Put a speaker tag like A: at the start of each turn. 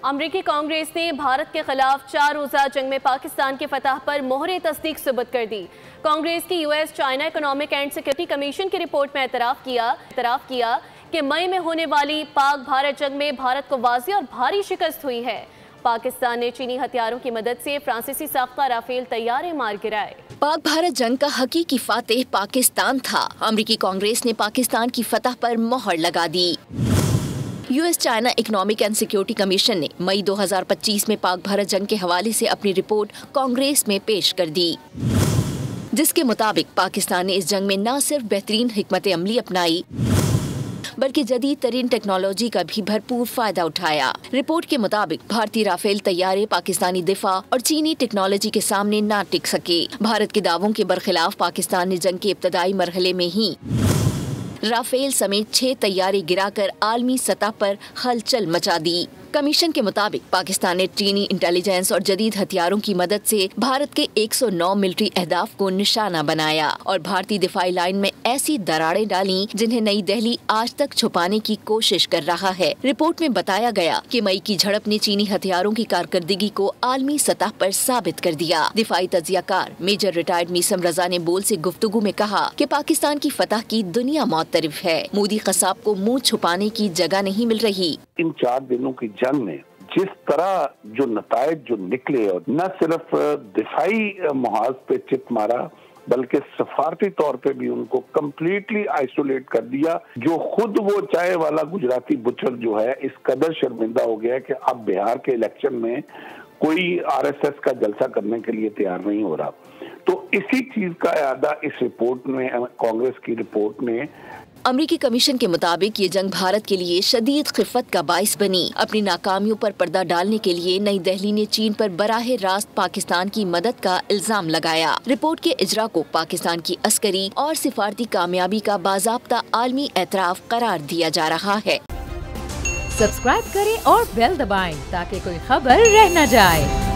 A: अमरीकी कांग्रेस ने भारत के खिलाफ 4 रोज़ा जंग में पाकिस्तान की फतह पर मोहर तस्दीक सुबुत कर दी। कांग्रेस की US China economic and security commission की रिपोर्ट में एतराफ़ किया कि मई में होने वाली पाक भारत जंग में भारत को वाज़ेह और भारी शिकस्त हुई है। पाकिस्तान ने चीनी हथियारों की मदद से फ्रांसीसी साख्ता राफेल तैयारे मार गिराए।
B: पाक भारत जंग का हकीकी फातेह पाकिस्तान था। अमरीकी कांग्रेस ने पाकिस्तान की फतह पर मोहर लगा दी। US China economic and security commission ने मई 2025 में पाक भारत जंग के हवाले से अपनी रिपोर्ट कांग्रेस में पेश कर दी, जिसके मुताबिक पाकिस्तान ने इस जंग में न सिर्फ बेहतरीन हिकमत अमली अपनाई बल्कि जदीद तरीन टेक्नोलॉजी का भी भरपूर फायदा उठाया। रिपोर्ट के मुताबिक भारतीय राफेल तैयारे पाकिस्तानी दिफा और चीनी टेक्नोलॉजी के सामने न टिक सके। भारत के दावों के बरखिलाफ पाकिस्तान ने जंग के इब्तदाई मरहले में ही राफेल समेत 6 तैयारे गिराकर आलमी सतह पर हलचल मचा दी। कमीशन के मुताबिक पाकिस्तान ने चीनी इंटेलिजेंस और जदीद हथियारों की मदद से भारत के 109 मिलिट्री अहदाफ को निशाना बनाया और भारतीय दिफाई लाइन में ऐसी दरारें डाली जिन्हें नई दिल्ली आज तक छुपाने की कोशिश कर रहा है। रिपोर्ट में बताया गया कि मई की झड़प ने चीनी हथियारों की कारकर्दगी को आलमी सतह पर साबित कर दिया। दिफाई तजियाकार मेजर रिटायर्ड मीसम रजा ने बोल से गुफ्तगू में कहा कि पाकिस्तान की फतह की दुनिया मौतरफ है। मोदी कसाब को मुँह छुपाने की जगह नहीं मिल रही।
C: इन 4 दिनों की जंग में जिस तरह जो नतायज जो निकले और न सिर्फ दिफाई मुहाज पे चित मारा बल्कि सफारती तौर पे भी उनको कम्प्लीटली आइसोलेट कर दिया। जो खुद वो चाय वाला गुजराती बुचर जो है इस कदर शर्मिंदा हो गया कि अब बिहार के इलेक्शन में कोई आरएसएस का जलसा करने के लिए तैयार नहीं हो रहा। तो इसी चीज का इरादा इस रिपोर्ट में, कांग्रेस की रिपोर्ट में
B: अमरीकी कमीशन के मुताबिक ये जंग भारत के लिए शदीद खिफत का बाइस बनी। अपनी नाकामियों पर पर्दा डालने के लिए नई दिल्ली ने चीन पर बराह रास्त पाकिस्तान की मदद का इल्जाम लगाया। रिपोर्ट के इजरा को पाकिस्तान की अस्करी और सिफारती कामयाबी का बाज़ाब्ता आलमी एतराफ करार दिया जा रहा है।
D: सब्सक्राइब करें और बेल दबाएं ताकि कोई खबर रह न जाए।